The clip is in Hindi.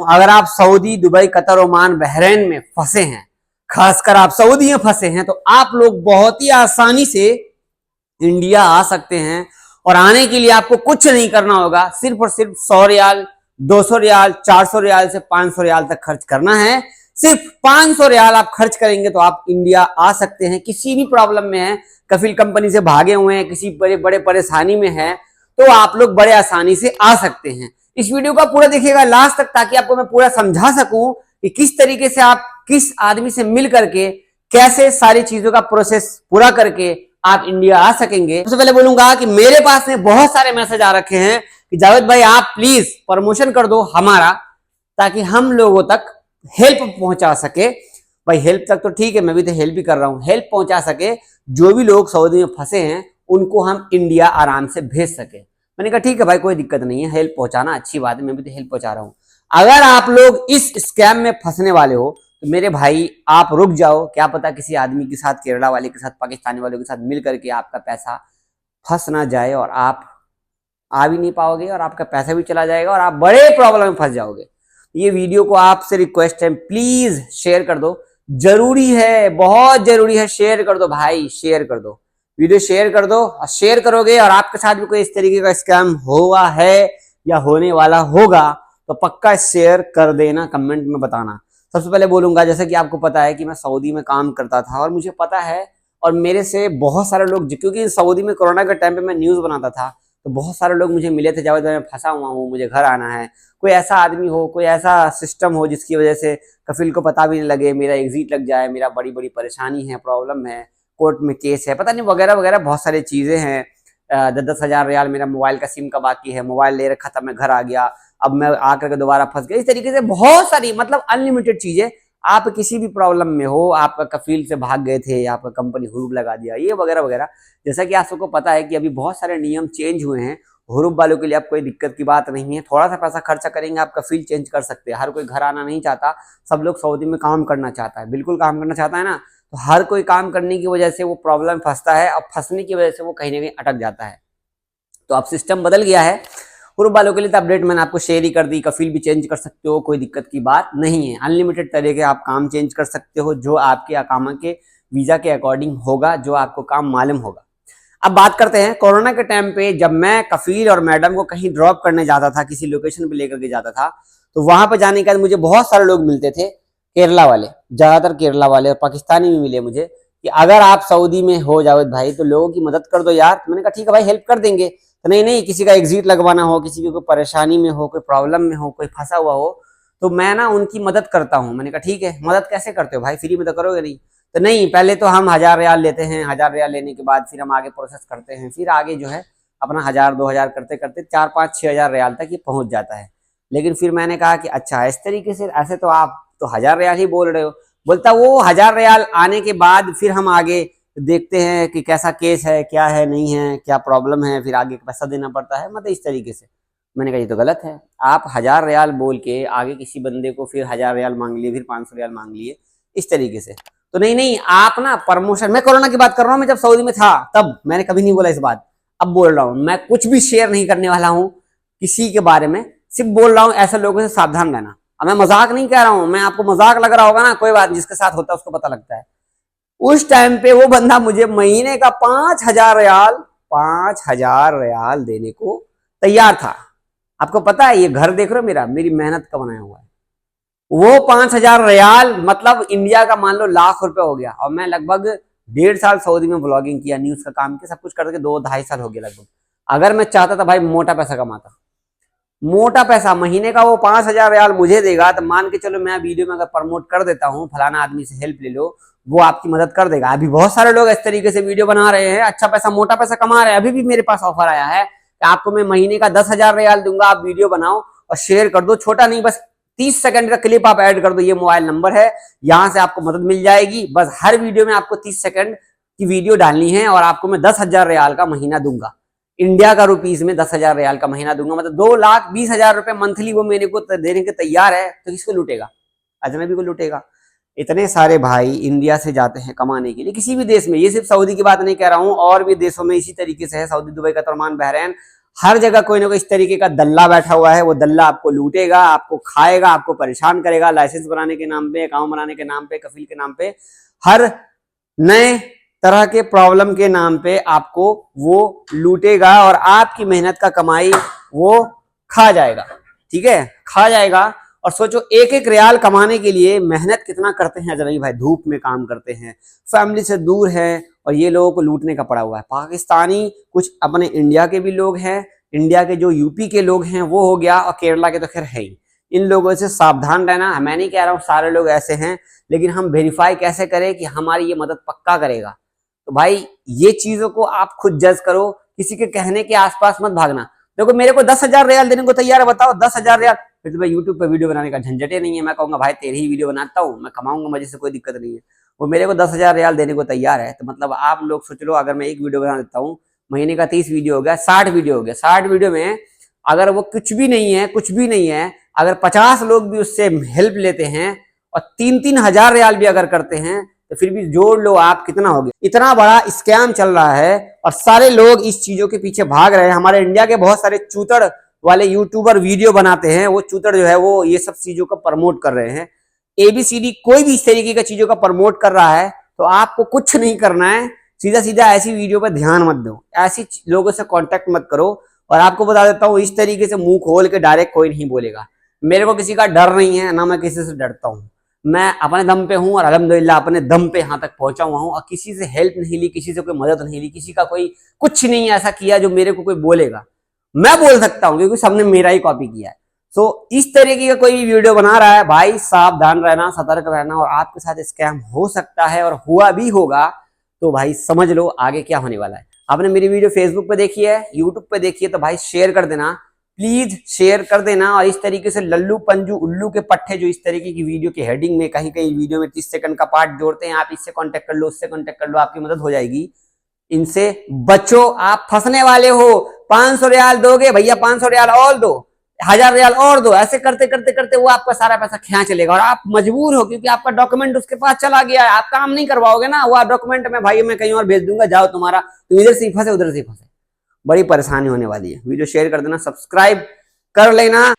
अगर आप Saudi, Dubai, Qatar, Oman, Bahrain में फंसे हैं, खासकर आप सऊदी में फंसे हैं, तो आप लोग बहुत ही आसानी से इंडिया आ सकते हैं। और आने के लिए आपको कुछ नहीं करना होगा, सिर्फ और सिर्फ 100 रियाल, 200 रियाल, 400 रियाल से 500 रियाल तक खर्च करना है। सिर्फ 500 रियाल आप खर्च करेंगे तो आप इंडिया आ सकते हैं। किसी भी प्रॉब्लम में है, कफील कंपनी से भागे हुए हैं, किसी बड़े बड़े परेशानी में है, तो आप लोग बड़े आसानी से आ सकते हैं। इस वीडियो का पूरा देखिएगा लास्ट तक, ताकि आपको मैं पूरा समझा सकूं कि किस तरीके से आप किस आदमी से मिल करके कैसे सारी चीजों का प्रोसेस पूरा करके आप इंडिया आ सकेंगे। सबसे पहले बोलूंगा कि मेरे पास में बहुत सारे मैसेज आ रखे हैं कि जावेद भाई आप प्लीज प्रमोशन कर दो हमारा, ताकि हम लोगों तक हेल्प पहुंचा सके। भाई हेल्प तक तो ठीक है, मैं भी तो हेल्प भी कर रहा हूं, हेल्प पहुंचा सके। जो भी लोग सऊदी में फंसे हैं उनको हम इंडिया आराम से भेज सके। मैंने कहा ठीक है भाई, कोई दिक्कत नहीं है, हेल्प पहुंचाना अच्छी बात है, मैं भी तो हेल्प पहुंचा रहा हूं। अगर आप लोग इस स्कैम में फंसने वाले हो तो मेरे भाई आप रुक जाओ। क्या पता किसी आदमी के साथ, केरला वाले के साथ, पाकिस्तानी वालों के साथ मिल करके आपका पैसा फंस ना जाए और आप आ भी नहीं पाओगे और आपका पैसा भी चला जाएगा और आप बड़े प्रॉब्लम में फंस जाओगे। ये वीडियो को आपसे रिक्वेस्ट है, प्लीज शेयर कर दो, जरूरी है, बहुत जरूरी है, शेयर कर दो भाई, शेयर कर दो, वीडियो शेयर कर दो। और शेयर करोगे और आपके साथ भी कोई इस तरीके का स्कैम हुआ है या होने वाला होगा तो पक्का शेयर कर देना, कमेंट में बताना। सबसे पहले बोलूंगा, जैसे कि आपको पता है कि मैं सऊदी में काम करता था और मुझे पता है, और मेरे से बहुत सारे लोग, क्योंकि सऊदी में कोरोना के टाइम पे मैं न्यूज बनाता था, तो बहुत सारे लोग मुझे मिले थे, जावेद भाई मैं फंसा हुआ हूँ, मुझे घर आना है। कोई ऐसा आदमी हो, कोई ऐसा सिस्टम हो जिसकी वजह से कफील को पता भी नहीं लगे, मेरा एग्जिट लग जाए, मेरा बड़ी बड़ी परेशानी है, प्रॉब्लम है, कोर्ट में केस है, पता नहीं वगैरह वगैरह बहुत सारी चीजें हैं। 10-10 हजार रियाल मेरा मोबाइल का सिम का बाकी है, मोबाइल ले रखा था, मैं घर आ गया, अब मैं आकर के दोबारा फंस गया। इस तरीके से बहुत सारी, मतलब अनलिमिटेड चीजें। आप किसी भी प्रॉब्लम में हो, आपका कफील से भाग गए थे, आपका कंपनी हुरूब लगा दिया, ये वगैरह वगैरह। जैसा कि आप सबको पता है कि अभी बहुत सारे नियम चेंज हुए हैं, हुरूब वालों के लिए अब कोई दिक्कत की बात नहीं है। थोड़ा सा पैसा खर्चा करेंगे, आप कफील चेंज कर सकते हैं। हर कोई घर आना नहीं चाहता, सब लोग सऊदी में काम करना चाहता है, बिल्कुल काम करना चाहता है ना। तो हर कोई काम करने की वजह से वो प्रॉब्लम फंसता है, अब फंसने की वजह से वो कहीं ना कहीं अटक जाता है। तो अब सिस्टम बदल गया है हुरूब वालों के लिए। तो अपडेट मैंने आपको शेयर ही कर दी, कफील भी चेंज कर सकते हो, कोई दिक्कत की बात नहीं है। अनलिमिटेड तरीके आप काम चेंज कर सकते हो, जो आपके अकामा के वीजा के अकॉर्डिंग होगा, जो आपको काम मालूम होगा। अब बात करते हैं कोरोना के टाइम पे, जब मैं कफील और मैडम को कहीं ड्रॉप करने जाता था, किसी लोकेशन पे लेकर के जाता था, तो वहां पर जाने के बाद मुझे बहुत सारे लोग मिलते थे, केरला वाले, ज्यादातर केरला वाले, और पाकिस्तानी भी मिले मुझे, कि अगर आप सऊदी में हो जावेद भाई तो लोगों की मदद कर दो यार। मैंने कहा ठीक है भाई, हेल्प कर देंगे। तो नहीं नहीं, किसी का एग्जिट लगवाना हो, किसी की कोई परेशानी में हो, कोई प्रॉब्लम में हो, कोई फंसा हुआ हो, तो मैं ना उनकी मदद करता हूँ। मैंने कहा ठीक है, मदद कैसे करते हो भाई, फ्री में तो करोगे नहीं। तो नहीं, पहले तो हम 1000 रियाल लेते हैं, 1000 रियाल लेने के बाद फिर हम आगे प्रोसेस करते हैं, फिर आगे जो है अपना 1000-2000 करते करते 4-5-6 हजार रियाल तक ये पहुंच जाता है। लेकिन फिर मैंने कहा कि अच्छा इस तरीके से, ऐसे तो आप तो 1000 रियाल ही बोल रहे हो। बोलता वो 1000 रियाल आने के बाद फिर हम आगे देखते हैं कि कैसा केस है, क्या है, नहीं है, क्या प्रॉब्लम है, फिर आगे पैसा देना पड़ता है, मतलब इस तरीके से। मैंने कहा ये तो गलत है, आप 1000 रियाल बोल के आगे किसी बंदे को फिर 1000 रियाल मांग लिए, फिर 500 रियाल मांग लिए, इस तरीके से। तो नहीं नहीं, आप ना प्रमोशन, मैं कोरोना की बात कर रहा हूँ, मैं जब सऊदी में था तब, मैंने कभी नहीं बोला इस बात। अब बोल रहा हूँ, मैं कुछ भी शेयर नहीं करने वाला हूँ किसी के बारे में, सिर्फ बोल रहा हूँ ऐसे लोगों से सावधान रहना। अब मैं मजाक नहीं कह रहा हूँ, मैं आपको मजाक लग रहा होगा ना, कोई बात, जिसके साथ होता है उसको पता लगता है। उस टाइम पे वो बंदा मुझे महीने का 5000 रियाल देने को तैयार था। आपको पता है, ये घर देख रहे हो मेरा, मेरी मेहनत का बनाया हुआ है। वो 5000 रियाल मतलब इंडिया का मान लो लाख रुपए हो गया। और मैं लगभग 1.5 साल सऊदी में ब्लॉगिंग किया, न्यूज का काम किया, सब कुछ करके 2-2.5 साल हो गया लगभग। अगर मैं चाहता था भाई मोटा पैसा कमाता, मोटा पैसा, महीने का वो 5000 रियाल मुझे देगा, तो मान के चलो मैं वीडियो में अगर प्रमोट कर देता हूँ, फलाना आदमी से हेल्प ले लो, वो आपकी मदद कर देगा। अभी बहुत सारे लोग इस तरीके से वीडियो बना रहे हैं, अच्छा पैसा, मोटा पैसा कमा रहे हैं। अभी भी मेरे पास ऑफर आया है कि आपको मैं महीने का 10,000 रियाल दूंगा, आप वीडियो बनाओ और शेयर कर दो, छोटा नहीं, बस 30 सेकंड का क्लिप आप ऐड कर दो, ये मोबाइल नंबर है, यहां से आपको मदद मिल जाएगी। बस हर वीडियो में आपको 30 सेकंड की वीडियो डालनी है और आपको मैं 10,000 रियाल का महीना दूंगा, इंडिया का रुपीज में 10,000 रियाल का महीना दूंगा, मतलब 2,20,000 रुपए मंथली वो मेरे को देने के तैयार है। तो किसको लूटेगा, अजनबी को लूटेगा। इतने सारे भाई इंडिया से जाते हैं कमाने के लिए, किसी भी देश में, ये सिर्फ सऊदी की बात नहीं कह रहा हूं, और भी देशों में इसी तरीके से है, Saudi, Dubai, Qatar, Oman, Bahrain, हर जगह कोई ना कोई इस तरीके का दल्ला बैठा हुआ है, वो दल्ला आपको लूटेगा, आपको खाएगा, आपको परेशान करेगा, लाइसेंस बनाने के नाम पे, अकाउंट बनाने के नाम पे, कफील के नाम पे, हर नए तरह के प्रॉब्लम के नाम पे आपको वो लूटेगा और आपकी मेहनत का कमाई वो खा जाएगा। ठीक है, खा जाएगा। और सोचो एक एक रियाल कमाने के लिए मेहनत कितना करते हैं अजनबी भाई, धूप में काम करते हैं, फैमिली से दूर हैं, और ये लोगों को लूटने का पड़ा हुआ है। पाकिस्तानी कुछ अपने इंडिया के भी लोग हैं, इंडिया के जो यूपी के लोग हैं वो हो गया, और केरला के तो खैर है ही। इन लोगों से सावधान रहना। मैं नहीं कह रहा हूँ सारे लोग ऐसे हैं, लेकिन हम वेरीफाई कैसे करें कि हमारी ये मदद पक्का करेगा। तो भाई ये चीजों को आप खुद जज करो, किसी के कहने के आसपास मत भागना। देखो मेरे को 10,000 रियाल देने को तैयार है, बताओ 10,000 रियाल, फिर तो भाई यूट्यूब पे वीडियो बनाने का झंझट ही नहीं है। मैं कहूंगा भाई तेरी ही वीडियो बनाता हूँ, मैं कमाऊंगा मजे से, कोई दिक्कत नहीं है। वो मेरे को 10,000 रियाल देने को तैयार है, तो मतलब आप लोग सोच लो, अगर मैं एक वीडियो बना देता हूँ, महीने का 30 वीडियो हो गया, 60 वीडियो हो गया। 60 वीडियो में अगर वो कुछ भी नहीं है, कुछ भी नहीं है, अगर 50 लोग भी उससे हेल्प लेते हैं और 3-3 हजार रियाल भी अगर करते हैं, तो फिर भी जोड़ लो आप कितना हो गया। इतना बड़ा स्कैम चल रहा है और सारे लोग इस चीजों के पीछे भाग रहे हैं। हमारे इंडिया के बहुत सारे चूतड़ वाले यूट्यूबर वीडियो बनाते हैं, वो चूतड़ जो है वो ये सब चीजों को प्रमोट कर रहे हैं। ABCD कोई भी इस तरीके का चीजों का प्रमोट कर रहा है तो आपको कुछ नहीं करना है, सीधा सीधा ऐसी वीडियो पर ध्यान मत दो, ऐसी लोगों से कांटेक्ट मत करो। और आपको बता देता हूँ, इस तरीके से मुंह खोल के डायरेक्ट कोई नहीं बोलेगा। मेरे को किसी का डर नहीं है, ना मैं किसी से डरता हूँ। मैं अपने दम पे हूँ और अल्हम्दुलिल्लाह अपने दम पे यहाँ तक पहुंचा हुआ हूँ, और किसी से हेल्प नहीं ली, किसी से कोई मदद नहीं ली, किसी का कोई कुछ नहीं ऐसा किया जो मेरे को कोई बोलेगा। मैं बोल सकता हूँ क्योंकि सबने मेरा ही कॉपी किया है। सो इस तरीके का कोई भी वीडियो बना रहा है भाई, सावधान रहना, सतर्क रहना, और आपके साथ स्कैम हो सकता है और हुआ भी होगा, तो भाई समझ लो आगे क्या होने वाला है। आपने मेरी वीडियो फेसबुक पे देखी है, यूट्यूब पे देखी है, तो भाई शेयर कर देना, प्लीज शेयर कर देना। और इस तरीके से लल्लू पंजू उल्लू के पट्टे जो इस तरीके की वीडियो की हेडिंग में कहीं कहीं वीडियो में 30 सेकंड का पार्ट जोड़ते हैं, आप इससे कांटेक्ट कर लो, उससे कांटेक्ट कर लो, आपकी मदद हो जाएगी। इनसे बचो, आप फंसने वाले हो। 500 रियाल दोगे भैया, 500 रियाल और दो, 1000 रियाल और दो, ऐसे करते करते करते वो आपका सारा पैसा खींच लेगा और आप मजबूर हो, क्योंकि आपका डॉक्यूमेंट उसके पास चला गया है। आप काम नहीं करवाओगे ना, वो डॉक्यूमेंट में भाई मैं कहीं और भेज दूंगा, जाओ तुम्हारा, तुम इधर से फंसे उधर से फंसे, बड़ी परेशानी होने वाली है। वीडियो शेयर कर देना, सब्सक्राइब कर लेना।